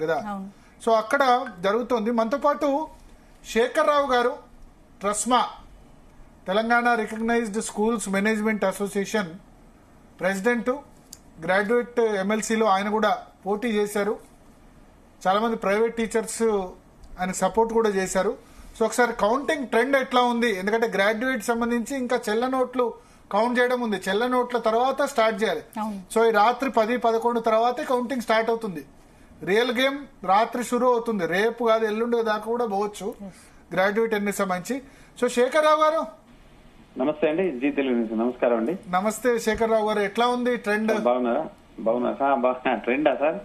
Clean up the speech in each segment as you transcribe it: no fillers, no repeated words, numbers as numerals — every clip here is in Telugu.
కదా. సో అక్కడ జరుగుతోంది. మనతో పాటు శేఖర్ రావు గారు, TRSMA Telangana recognised schools management association president, graduate ఎమ్మెల్సీలో ఆయన కూడా పోటీ చేశారు. చాలా మంది ప్రైవేట్ టీచర్స్ ఆయనకు సపోర్ట్ కూడా చేశారు. సో ఒకసారి కౌంటింగ్ ట్రెండ్ ఎట్లా ఉంది, ఎందుకంటే గ్రాడ్యుయేట్ సంబంధించి ఇంకా చెల్ల నోట్లు కౌంట్ చేయడం ఉంది, చెల్ల నోట్ల తర్వాత స్టార్ట్ చేయాలి. సో ఈ రాత్రి 10-11 తర్వాతే కౌంటింగ్ స్టార్ట్ అవుతుంది. రియల్ గేమ్ రాత్రి షురూ అవుతుంది, రేపు కాదు ఎల్లుండి దాకా కూడా పోవచ్చు గ్రాడ్యుయేట్ ఎన్ని సంబంధించి. సో శేఖర్ రావు గారు నమస్తే అండి. జీ తెలుగు న్యూస్ నమస్కారం అండి. నమస్తే శేఖర్ రావు గారు, ఎట్లా ఉంది ట్రెండ్? బాగున్నారా సార్? ట్రెండా సార్?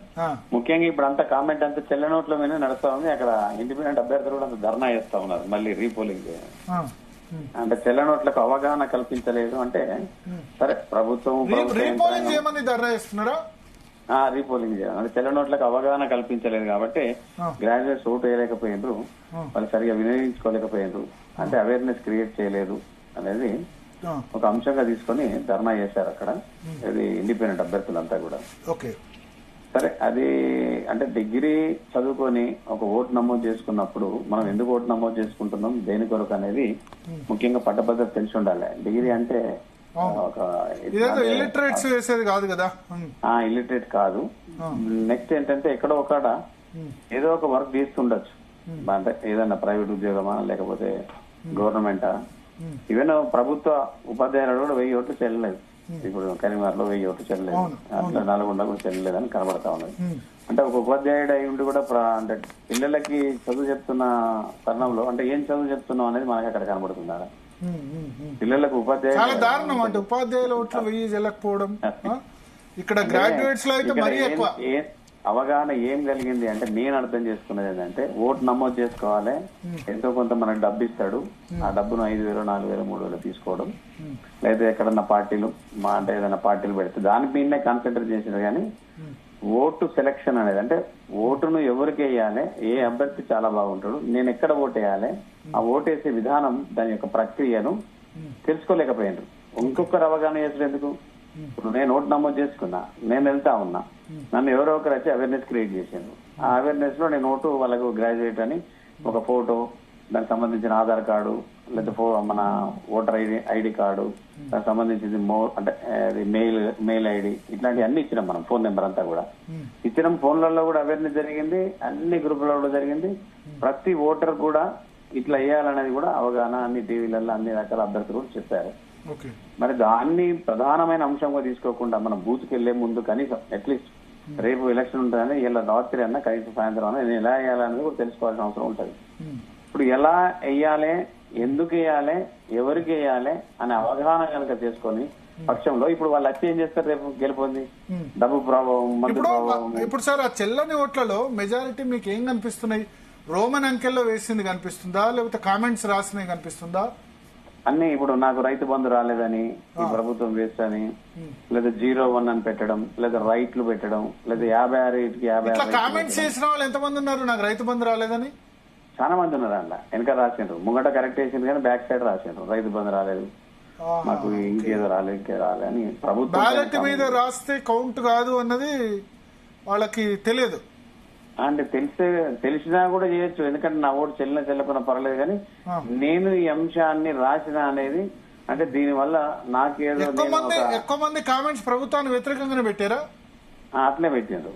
ముఖ్యంగా ఇప్పుడు అంతా కామెంట్ అంతా చెల్ల నోట్ల మీద నడుస్తా ఉంది. అక్కడ ఇండిపెండెంట్ అభ్యర్థులు కూడా అంత ధర్నా చేస్తా ఉన్నారు మళ్ళీ రీపోలింగ్. అంటే చెల్ల నోట్లకు అవగాహన కల్పించలేదు అంటే సరే ప్రభుత్వం రీపోలింగ్ చేయమని ధర్నా చేస్తున్నారా? రీపోలింగ్ చేయాలి అంటే చెల్ల నోట్లకు అవగాహన కల్పించలేదు కాబట్టి గ్రాడ్యుయేట్స్ ఓటు వేయలేకపోయినారు, వాళ్ళు సరిగా వినియోగించుకోలేకపోయినారు, అంటే అవేర్నెస్ క్రియేట్ చేయలేదు అనేది ఒక అంశంగా తీసుకొని ధర్నా చేశారు అక్కడ. ఇది ఇండిపెండెంట్ అభ్యర్థులంతా కూడా. సరే అది అంటే డిగ్రీ చదువుకొని ఒక ఓటు నమోదు చేసుకున్నప్పుడు మనం ఎందుకు ఓటు నమోదు చేసుకుంటున్నాం, దేని కొరకు అనేది ముఖ్యంగా పట్టభద్రత తెలిసి ఉండాలి. డిగ్రీ అంటే ఒక ఇల్లిటరేట్స్ వేసేది కాదు కదా, ఇల్లిటరేట్ కాదు. నెక్స్ట్ ఏంటంటే ఎక్కడో ఒకడ ఏదో ఒక వర్క్ చేస్తుండొచ్చు, అంటే ఏదన్నా ప్రైవేట్ ఉద్యోగమా లేకపోతే గవర్నమెంటా. ఈవెన్ ప్రభుత్వ ఉపాధ్యాయులు కూడా 1000 ఓట్లు చెల్లలేదు. ఇప్పుడు కరీంనగర్ లో 1000 ఓట్లు చెల్లలేదు, అట్లా నల్గొండ కూడా చెల్లలేదని కనబడతా ఉన్నది. అంటే ఒక ఉపాధ్యాయుడు అయి ఉండి కూడా అంటే పిల్లలకి చదువు చెప్తున్న తరుణంలో అంటే ఏం చదువు చెప్తున్నాం అనేది మనకి అక్కడ కనబడుతుందా? పిల్లలకు ఉపాధ్యాయులు ఉపాధ్యాయుల ఓట్లు 1000 చెల్లకపోవడం, ఇక్కడ గ్రాడ్యుయేట్స్ లో అయితే మరీ ఎక్కువ. అవగాహన ఏం కలిగింది అంటే నేను అర్థం చేసుకున్నది ఏంటంటే ఓటు నమోదు చేసుకోవాలి, ఎంతో కొంత మనకు డబ్బు ఇస్తాడు, ఆ డబ్బును 5000, 4000, 3000 తీసుకోవడం, లేదా ఎక్కడన్నా పార్టీలు అంటే ఏదైనా పార్టీలు పెడితే దాని మీదనే కాన్సన్ట్రేట్ చేసినారు. కానీ ఓటు సెలక్షన్ అనేది అంటే ఓటును ఎవరికి వేయాలి, ఏ అభ్యర్థి చాలా బాగుంటాడు, నేను ఎక్కడ ఓటు వేయాలి, ఆ ఓటేసే విధానం దాని యొక్క ప్రక్రియను తెలుసుకోలేకపోయినారు. ఇంకొకరు అవగాహన చేసారు ఎందుకు? ఇప్పుడు నేను ఓటు నమోదు చేసుకున్నా, నేను వెళ్తా ఉన్నా, నన్ను ఎవరో ఒకరు వచ్చి అవేర్నెస్ క్రియేట్ చేశాను. ఆ అవేర్నెస్ లో నేను ఓటు వాళ్ళకు గ్రాడ్యుయేట్ అని ఒక ఫోటో, దానికి సంబంధించిన ఆధార్ కార్డు, లేదా మన ఓటర్ ఐడి కార్డు, దానికి సంబంధించింది అంటే మెయిల్ ఐడి, ఇట్లాంటివి అన్ని ఇచ్చినాం మనం. ఫోన్ నెంబర్ అంతా కూడా ఇచ్చినాం. ఫోన్లలో కూడా అవేర్నెస్ జరిగింది, అన్ని గ్రూపులలో కూడా జరిగింది. ప్రతి ఓటర్ కూడా ఇట్లా వేయాలనేది కూడా అవగాహన అన్ని టీవీలలో అన్ని రకాల అభ్యర్థులు కూడా చెప్పారు. మరి దాన్ని ప్రధానమైన అంశంగా తీసుకోకుండా మనం బూత్కి వెళ్లే ముందు కనీసం అట్లీస్ట్ రేపు ఎలక్షన్ ఉంటుందని ఇలా రాత్రి అన్నా కనీసం సాయంత్రం అన్నా నేను ఎలా వేయాలనేది కూడా తెలుసుకోవాల్సిన అవసరం ఉంటుంది. ఇప్పుడు ఎలా వేయాలి, ఎందుకు వేయాలి, ఎవరికి వేయాలి అనే అవగాహన కనుక చేసుకొని పక్షంలో ఇప్పుడు వాళ్ళు వచ్చి ఏం చేస్తారు, రేపు గెలిపోయింది డబ్బు ప్రభావం, మధ్య ప్రభావం. ఇప్పుడు సార్ ఆ చెల్లని ఓట్లలో మెజారిటీ మీకు ఏం కనిపిస్తున్నాయి? రోమన్ అంకెల్లో వేసింది కనిపిస్తుందా, లేకపోతే కామెంట్స్ రాసినవి కనిపిస్తుందా? అన్ని ఇప్పుడు నాకు రైతు బంధు రాలేదని, ఈ ప్రభుత్వం వేస్ట్ అని, లేదా 01 అని పెట్టడం, లేదా రైట్లు పెట్టడం, లేదా 56 కామెంట్స్ చేసిన వాళ్ళు ఎంతమంది ఉన్నారు నాకు రైతు బంధు రాలేదని? చాలా మంది ఉన్నారు. అలా వెనక రాసిండ్రు, ముంగట కరెక్ట్ చేసిండ్రు కానీ బ్యాక్ సైడ్ రాసిండ్రు రైతు బంధు రాలేదు, మాకు ఇంకేదో రాలేదు, ఇంకేదో రాలేదు అని. ప్రభుత్వం బ్యాలెట్ మీద రాస్తే కౌంట్ కాదు అన్నది వాళ్ళకి తెలియదు. అంటే తెలిసినా కూడా చేయొచ్చు, ఎందుకంటే నా ఓటు చెల్లకున్నా పర్లేదు. కానీ నేను ఈ అంశాన్ని రాసిన అనేది అంటే దీని వల్ల నాకేదో ఎక్కువ మంది కామెంట్స్ ప్రభుత్వానికి వ్యతిరేకంగానే పెట్టారా? అట్లే పెట్టిండ్రు.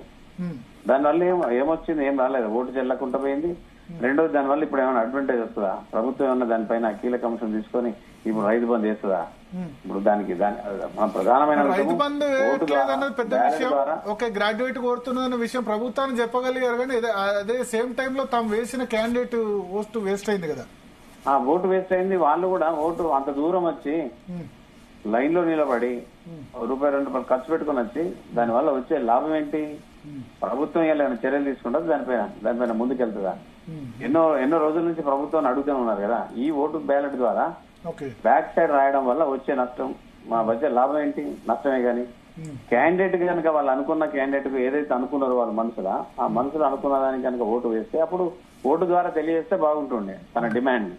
దానివల్ల ఏమొచ్చింది? ఏం రాలేదు, ఓటు చెల్లకుండా పోయింది. రెండోది దానివల్ల ఇప్పుడు ఏమైనా అడ్వాంటేజ్ వస్తుందా? ప్రభుత్వం ఏమన్నా దానిపైన కీలక అంశం తీసుకొని ఇప్పుడు రైతు బంధు చేస్తుందా? ఇప్పుడు దానికి మన ప్రధానమైన రైతు బంధు పెద్ద విషయం. ఓకే, గ్రాడ్యుయేట్ కోరుతున్న విషయం ప్రభుత్వానికి చెప్పగలిగారు, కానీ అదే సేమ్ టైమ్ లో తాము వేసిన క్యాండిడేట్ ఓటు వేస్ట్ అయింది కదా. ఓటు వేస్ట్ అయింది. వాళ్ళు కూడా ఓటు అంత దూరం వచ్చి లైన్ లో నిలబడి ₹2 ఖర్చు పెట్టుకుని వచ్చి దానివల్ల వచ్చే లాభం ఏంటి? ప్రభుత్వం ఏమైనా చర్యలు తీసుకుంటారు దానిపైన ముందుకెళ్తుందా? ఎన్నో రోజుల నుంచి ప్రభుత్వాన్ని అడుగుతూనే ఉన్నారు కదా. ఈ ఓటు బ్యాలెట్ ద్వారా బ్యాక్ సైడ్ రాయడం వల్ల వచ్చే నష్టం, వచ్చే లాభం ఏంటి? నష్టమే. కానీ క్యాండిడేట్ కనుక వాళ్ళు అనుకున్న క్యాండిడేట్ కు ఏదైతే అనుకున్నారో వాళ్ళ మనసులో, ఆ మనసులో అనుకున్న దానికి కనుక ఓటు వేస్తే అప్పుడు ఓటు ద్వారా తెలియజేస్తే బాగుంటుండే తన డిమాండ్.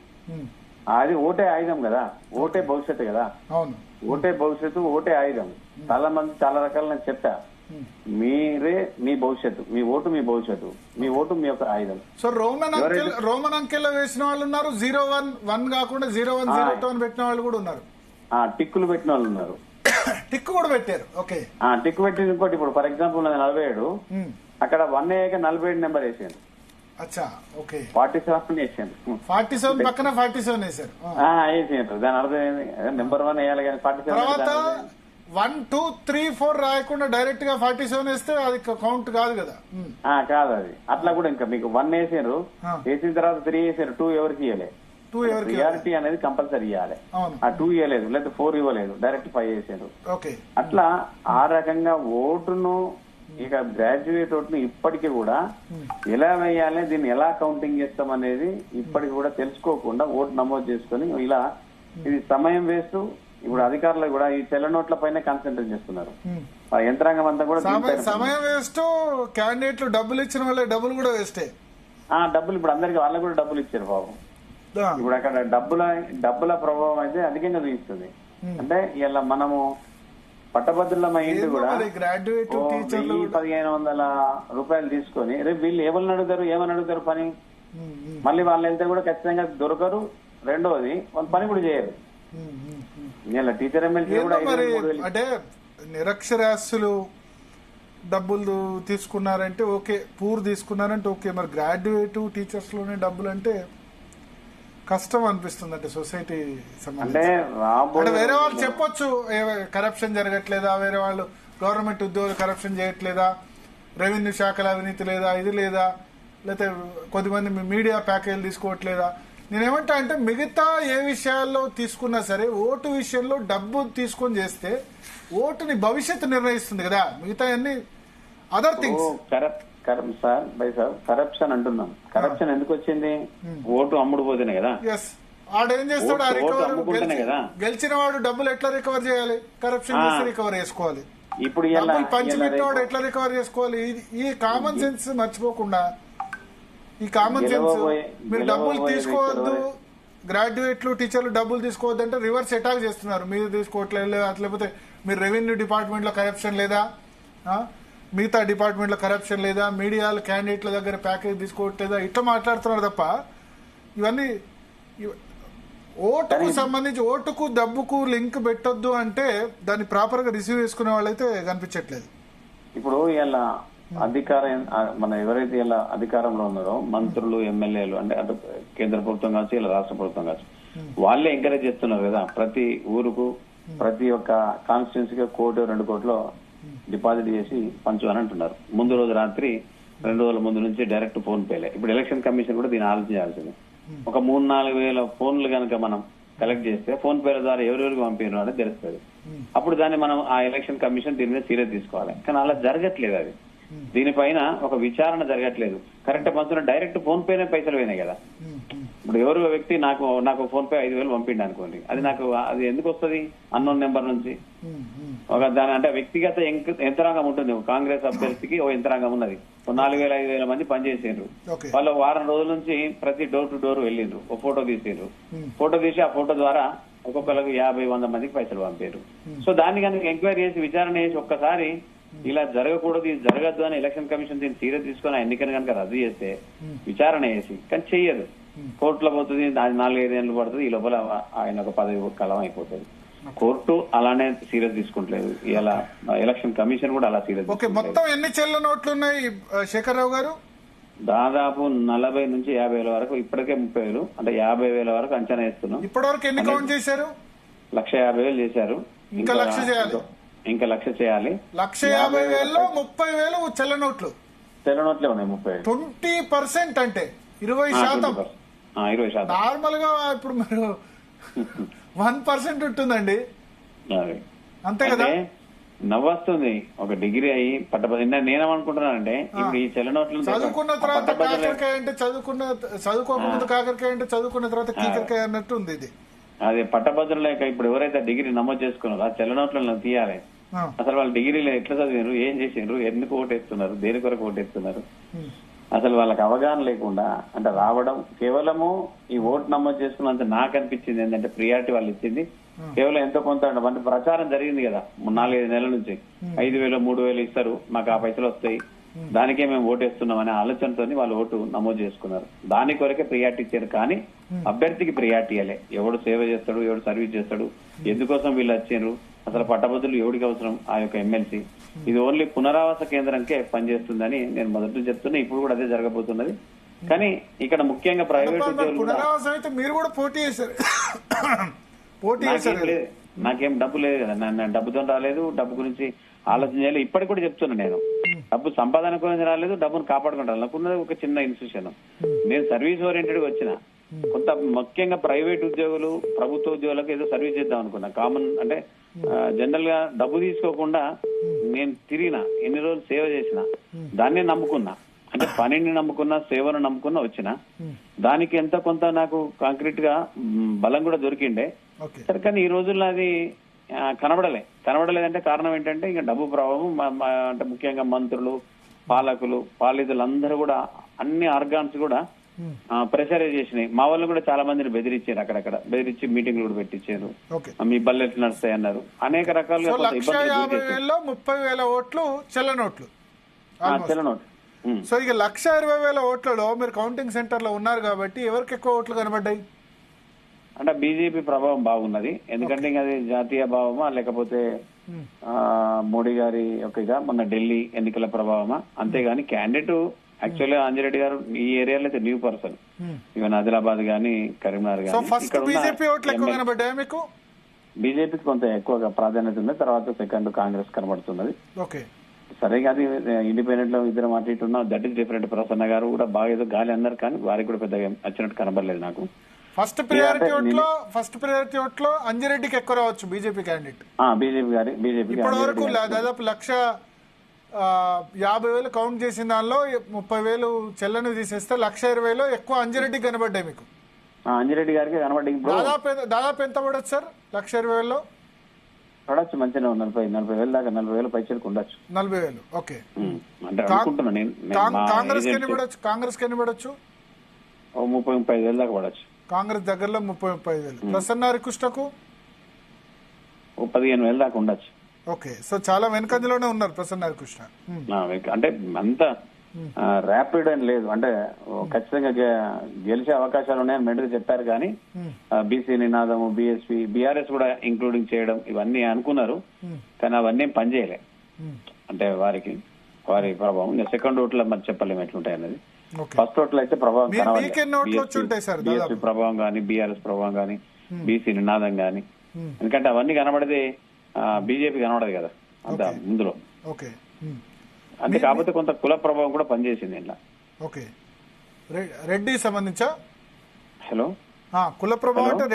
అది ఓటే ఆయుధం కదా, ఓటే భవిష్యత్తు కదా. ఓటే భవిష్యత్తు, ఓటే ఆయుధం. చాలా మంది చాలా రకాల నేను చెప్పా, మీరే మీ భవిష్యత్తు, మీ ఓటు మీ భవిష్యత్తు, మీ ఓటు మీ యొక్క ఆయుధం. సో రోమన్ అంకెల్ వేసిన వాళ్ళు ఉన్నారు, 01 కాకుండా 01, 02 అని పెట్టిన వాళ్ళు కూడా ఉన్నారు, టిక్కులు పెట్టిన వాళ్ళు ఉన్నారు. టిక్ కూడా పెట్టారు. ఓకే, టిక్ పెట్టిన ఇంకోటి ఇప్పుడు ఫర్ ఎగ్జాంపుల్ 47 అక్కడ 1 అయ్యాక 47 నెంబర్ వేసాను. అచ్చా, ఓకే, 47 వేసాను. 47 పక్కన 47 వేసారు. వేసాను. దాని అర్థం ఏంది? నెంబర్ 1 వేయాలి కానీ 47 తర్వాత 1, 2, 3, 4 రాయకుండా డైరెక్ట్ గా 47 వేస్తే అది కౌంట్ కాదు కదా. కాదు అది. అట్లా కూడా ఇంకా మీకు 1 వేసారు, వేసిన తర్వాత 3 వేసారు, 2 ఎవరికి ఇవ్వలే. ప్రియారిటీ అనేది కంపల్సరీ ఇవ్వాలి. 2 ఇవ్వలేదు, లేదా 4 ఇవ్వలేదు, డైరెక్ట్ 5 వేసారు. అట్లా ఆ రకంగా ఓటును ఇక గ్రాడ్యుయేట్ ఓటును ఇప్పటికీ కూడా ఎలా వేయాలి, దీన్ని ఎలా కౌంటింగ్ చేస్తాం అనేది ఇప్పటికి కూడా తెలుసుకోకుండా ఓటు నమోదు చేసుకుని ఇలా ఇది సమయం వేస్తూ ఇప్పుడు అధికారులు కూడా ఈ తెల్ల నోట్ల పైన కాన్సన్ట్రేట్ చేస్తున్నారు. ఆ యంత్రాంగం అంతా కూడా సమయం వేస్ట్, క్యాండిడేట్లు డబ్బులు ఇచ్చిన వాళ్ళే డబ్బులు కూడా వేస్టే. డబ్బులు ఇప్పుడు అందరికి వాళ్ళకి కూడా డబ్బులు ఇచ్చారు పాపం. ఇప్పుడు అక్కడ డబ్బుల ప్రభావం అయితే అధికంగా చూపిస్తుంది. అంటే ఇలా మనము పట్టభద్రులమ్మ ఇంటి కూడా 1,000-1,500 రూపాయలు తీసుకొని రేపు వీళ్ళు ఏమని అడుగుతారు పని. మళ్ళీ వాళ్ళు వెళ్తే కూడా ఖచ్చితంగా దొరకరు. రెండోది వాళ్ళు పని కూడా చేయరు. ఇలా టీచర్ ఎమ్మెల్సీ కూడా అంటే నిరక్షరాస్యులు డబ్బులు తీసుకున్నారంటే ఓకే, పూర్ తీసుకున్నారంటే ఓకే, మరి గ్రాడ్యుయేట్ టీచర్స్ లోనే డబ్బులు అంటే కష్టం అనిపిస్తుంది. అంటే సొసైటీ అంటే వేరే వాళ్ళు చెప్పొచ్చు కరప్షన్ జరగట్లేదా, వేరే వాళ్ళు గవర్నమెంట్ ఉద్యోగులు కరప్షన్ చేయట్లేదా, రెవెన్యూ శాఖల అవినీతి లేదా, ఇది లేదా, లేకపోతే కొద్దిమంది మీడియా ప్యాకేజీలు తీసుకోవట్లేదా. నేనేమంటా అంటే మిగతా ఏ విషయాల్లో తీసుకున్నా సరే ఓటు విషయంలో డబ్బు తీసుకొని చేస్తే ఓటుని భవిష్యత్తు నిర్ణయిస్తుంది కదా. మిగతా అన్ని అదర్ థింగ్స్. సార్ కరప్షన్ అంటున్నాం. కరప్షన్ ఎందుకు వచ్చింది? ఓటు అమ్ముడు పోతేనే కదా. ఆడేం చేస్తాడు, గెలిచిన వాడు డబ్బులు ఎట్లా రికవర్ చేయాలి, కరప్షన్ చేసి రికవర్ చేసుకోవాలి. ఇప్పుడు పంచిపెట్టేవాడు ఎట్లా రికవర్ చేసుకోవాలి. ఈ కామన్ సెన్స్ మర్చిపోకుండా, ఈ కామన్ సెన్స్ మీరు డబ్బులు తీసుకోవద్దు, గ్రాడ్యుయేట్లు టీచర్లు డబ్బులు తీసుకోవద్దు అంటే రివర్స్ అటాక్ చేస్తున్నారు. మీరు తీసుకోవట్లేదు, లేకపోతే మీరు రెవెన్యూ డిపార్ట్మెంట్ లో కరప్షన్ లేదా, మిగతా డిపార్ట్మెంట్ లో కరప్షన్ లేదా, మీడియాలు క్యాండిడేట్ల దగ్గర ప్యాకేజ్ తీసుకోవట్లేదా, ఇట్లా మాట్లాడుతున్నారు తప్ప ఇవన్నీ ఓటుకు సంబంధించి ఓటుకు డబ్బుకు లింక్ పెట్టొద్దు అంటే దాన్ని ప్రాపర్ గా రిసీవ్ చేసుకునే వాళ్ళైతే కనిపించట్లేదు. ఇప్పుడు ఇలా మన ఎవరైతే ఇలా అధికారంలో ఉన్నారో మంత్రులు, ఎమ్మెల్యేలు, అంటే అటు కేంద్ర ప్రభుత్వం కావచ్చు, ఇలా రాష్ట్ర ప్రభుత్వం కావచ్చు, వాళ్ళే ఎంకరేజ్ చేస్తున్నారు కదా. ప్రతి ఊరుకు ప్రతి ఒక్క కాన్స్టిట్యున్సీకి 1 కోటి 2 కోట్లు డిపాజిట్ చేసి పంచు అని అంటున్నారు. ముందు రోజు రాత్రి 2 రోజుల ముందు నుంచి డైరెక్ట్ ఫోన్ పేలే. ఇప్పుడు ఎలక్షన్ కమిషన్ కూడా దీన్ని ఆలోచించాల్సింది. ఒక 3-4 వేల ఫోన్లు కనుక మనం కలెక్ట్ చేస్తే ఫోన్ పేల ద్వారా ఎవరెవరికి పంపినారు అనేది తెలుస్తుంది. అప్పుడు దాన్ని మనం ఆ ఎలక్షన్ కమిషన్ దీని మీద సీరియస్ తీసుకోవాలి. కానీ అలా జరగట్లేదు. అది దీనిపైన ఒక విచారణ జరగట్లేదు. కరెక్ట్ పంచున్న డైరెక్ట్ ఫోన్ పేనే పైసలు పోయినాయి కదా. ఇప్పుడు ఎవరు వ్యక్తి నాకు ఫోన్ పే 5,000 పంపిండి అనుకోండి, అది ఎందుకు వస్తుంది? అన్నోన్ నెంబర్ నుంచి. ఒక దాని అంటే వ్యక్తిగత యంత్రాంగం ఉంటుంది. కాంగ్రెస్ అభ్యర్థికి ఓ యంత్రాంగం ఉన్నది. 4,000-5,000 మంది పనిచేసిండ్రు. వాళ్ళు వారం రోజుల నుంచి ప్రతి డోర్ టు డోర్ వెళ్ళిండ్రు, ఓ ఫోటో తీసిండ్రు. ఫోటో తీసి ఆ ఫోటో ద్వారా ఒక్కొక్కరికి 50-100 మందికి పైసలు పంపారు. సో దాన్ని కనుక ఎంక్వైరీ చేసి విచారణ చేసి ఒక్కసారి ఇలా జరగకూడదు, ఇది జరగద్దు అని ఎలక్షన్ కమిషన్ దీన్ని సీరియస్ తీసుకుని ఆ ఎన్నికను కనుక రద్దు చేస్తే విచారణ చేసి, కానీ చెయ్యదు. కోర్టులో పోతుంది, అది 4-5 ఏళ్ళు పడుతుంది. ఈ లోపల ఆయన ఒక పదవి కాలం అయిపోతుంది. కోర్టు అలానే సీరియస్ తీసుకుంటలేదు. ఇలా ఎలక్షన్ కమిషన్ కూడా అలా సీరియస్. మొత్తం ఎన్ని చెల్ల నోట్లు ఉన్నాయి శేఖర్ రావు గారు? దాదాపు 40 నుంచి 50,000 వరకు. ఇప్పటికే 30,000 అంటే 50,000 వరకు అంచనా వేస్తున్నాం. ఇప్పటి వరకు ఎన్ని కౌంట్ చేశారు? 1,50,000 చేశారు. ఇంకా 1,00,000 చేయాలి. ఇంకా 1,00,000 చేయాలి. 1,50,000లో 30,000 చెల్ల నోట్లు. చెల్ల నోట్లే ఉన్నాయి 30. 20% అంటే 20%. 20%. నార్మల్ గా ఇప్పుడు మీరు 1% ఉంటుందండి, అంతే కదా. నవ్వొస్తుంది. ఒక డిగ్రీ అయ్యి నేనేమనుకుంటున్నానంటే ఇప్పుడు ఈ చెల్ల నోట్లు చదువుకున్న తర్వాత కాకరకాయ అంటే చదువుకోకముందు కాకరకాయ అంటే చదువుకున్న తర్వాత కీకరకాయ అన్నట్టు ఉంది ఇది. అదే పట్టభద్రులు లేక ఇప్పుడు ఎవరైతే డిగ్రీ నమోదు చేసుకున్నారో ఆ చెల్ల నోట్లను తీయాలి. అసలు వాళ్ళు డిగ్రీలో ఎట్లా చదివారు, ఏం చేసిండ్రు, ఎందుకు ఓటేస్తున్నారు, దేని కొరకు ఓటేస్తున్నారు, అసలు వాళ్ళకి అవగాహన లేకుండా అంటే రావడం కేవలము ఈ ఓటు నమోదు చేసుకున్నంత నాకు అనిపించింది ఏంటంటే ప్రియారిటీ వాళ్ళు ఇచ్చింది కేవలం ఎంతో కొంత అంటే ప్రచారం జరిగింది కదా 4-5 నెలల నుంచి 5,000 3,000 ఇస్తారు, మాకు ఆ పైసలు వస్తాయి, దానికే మేము ఓటేస్తున్నాం అనే ఆలోచనతో వాళ్ళు ఓటు నమోదు చేసుకున్నారు. దాని కొరకే ప్రియారిటీ ఇచ్చారు, కానీ అభ్యర్థికి ప్రియారిటీ ఇవ్వలే. ఎవడు సేవ చేస్తాడు, ఎవడు సర్వీస్ చేస్తాడు, ఎందుకోసం వీళ్ళు వచ్చారు, అసలు పట్టభద్రులు ఎవడికి అవసరం ఆ యొక్క ఎమ్మెల్సీ. ఇది ఓన్లీ పునరావాస కేంద్రంకే పనిచేస్తుందని నేను మొదటి చెప్తున్నా. ఇప్పుడు కూడా అదే జరగబోతున్నది. కానీ ఇక్కడ ముఖ్యంగా ప్రైవేట్ ఉద్యోగులు కూడా పునరావాసం అయితే మీరు కూడా పోటీ చేశారు. నాకేం డబ్బు లేదు కదా, డబ్బుతో రాలేదు, డబ్బు గురించి ఆలోచన చేయలేదు. ఇప్పటికి కూడా చెప్తున్నా, నేను డబ్బు సంపాదన గురించి రాలేదు, డబ్బును కాపాడుకుంటాను. నాకున్నది ఒక చిన్న ఇన్స్టిట్యూషన్. నేను సర్వీస్ ఓరియంటెడ్ గా వచ్చిన. కొంత ముఖ్యంగా ప్రైవేట్ ఉద్యోగులు, ప్రభుత్వ ఉద్యోగులకు ఏదో సర్వీస్ చేద్దాం అనుకున్నా. కామన్ అంటే జనరల్ గా డబ్బు తీసుకోకుండా నేను తిరిగిన, ఎన్ని రోజులు సేవ చేసిన, దాన్నే నమ్ముకున్నా. అంటే పనిని నమ్ముకున్నా, సేవను నమ్ముకున్నా వచ్చిన. దానికి ఎంత కొంత నాకు కాంక్రీట్ గా బలం కూడా దొరికిండే. సరే, కానీ ఈ రోజుల్లో అది కనబడలేదంటే కారణం ఏంటంటే ఇంకా డబ్బు ప్రభావం. అంటే ముఖ్యంగా మంత్రులు, పాలకులు, పాలితులందరూ కూడా అన్ని ఆర్గాన్స్ కూడా ప్రెషరైజ్ చేసినాయి. మా వాళ్ళు కూడా చాలా మందిని బెదిరించారు, అక్కడక్కడ బెదిరించి మీటింగ్లు కూడా పెట్టించారు. మీ బల్లెట్లు నడుస్తాయి అన్నారు. అనేక రకాలుగా 1,50,000 ఓట్లు చెల్లనోట్లు. సో ఇక 1,20,000 ఓట్లలో మీరు కౌంటింగ్ సెంటర్ లో ఉన్నారు కాబట్టి ఎవరికి ఎక్కువ ఓట్లు కనబడ్డాయి? అంటే బీజేపీ ప్రభావం బాగున్నది. ఎందుకంటే ఇంకా అది జాతీయ భావమా, లేకపోతే మోడీ గారి యొక్క మొన్న ఢిల్లీ ఎన్నికల ప్రభావమా, అంతేగాని క్యాండిడేట్ యాక్చువల్లీ అంజిరెడ్డి గారు ఈ ఏరియాలో అయితే న్యూ పర్సన్. ఈవెన్ ఆదిలాబాద్ గానీ, కరీంనగర్ గానీ బీజేపీకి కొంత ఎక్కువగా ప్రాధాన్యత ఉంది. తర్వాత సెకండ్ కాంగ్రెస్ కనబడుతున్నది. సరే, అది ఇండిపెండెంట్ లో ఇద్దరు అటు ఇటు ఉన్నా, దట్ ఈస్ డిఫరెంట్. ప్రసన్న గారు కూడా బాగా ఏదో గాలి అన్నారు, కానీ వారికి కూడా పెద్దగా వచ్చినట్టు కనబడలేదు నాకు. ఫస్ట్ ప్రయారిటీ ఓట్లో అంజిరెడ్డికి ఎక్కువ రావచ్చు బీజేపీ క్యాండిడేట్. బీజేపీ ఇప్పటి వరకు దాదాపు 1,50,000 కౌంట్ చేసిన దానిలో 30,000 చెల్లని తీసేస్తే 1,20,000 ఎక్కువ అంజిరెడ్డికి కనబడ్డాయి మీకు. అంజిరెడ్డి గారికి కనబడ్డాయి. దాదాపు ఎంత పడచ్చు సార్ 1,20,000లో? పడచ్చు, మంచిగా 40,000 దాకా, 40,000 పైచలకు ఉండొచ్చు. 40,000. ఓకే. అంటే అనుకుంటున్నా నేను. కాంగ్రెస్ కి ఎన్ని పడచ్చు? 30,000-35,000 దాకా పడచ్చు. కాంగ్రెస్ దగ్గరలో 30,000-35,000. ప్రసన్న హరికృష్ణకు 15,000 దాకా ఉండొచ్చు. ఓకే. సో చాలా వెనకంజలోనే ఉన్నారు ప్రసన్న హరికృష్ణ. అంటే అంత ర్యాపిడ్ అని లేదు, అంటే ఖచ్చితంగా గెలిచే అవకాశాలు ఉన్నాయని మెండుగా చెప్పారు. కానీ బీసీ నినాదము, బీఎస్పీ, బీఆర్ఎస్ కూడా ఇంక్లూడింగ్ చేయడం, ఇవన్నీ అనుకున్నారు, కానీ అవన్నీ పనిచేయలే. అంటే వారి ప్రభావం సెకండ్ ఓట్లో మరి చెప్పలేము ఎట్లుంటాయి అనేది. ఫస్ట్ ఓట్లు అయితే ప్రభావం బీఎస్పీ ప్రభావం కానీ, బీఆర్ఎస్ ప్రభావం కానీ, బీసీ నినాదం కానీ. ఎందుకంటే అవన్నీ కనబడితే బీజేపీ కనబడదు కదా అంత ముందులో. అంటే కాకపోతే కొంత కుల ప్రభావం కూడా పనిచేసింది ఇలా. ఓకే. రెడ్డి సంబంధించా? హలో, కుల ప్రభావం అంటే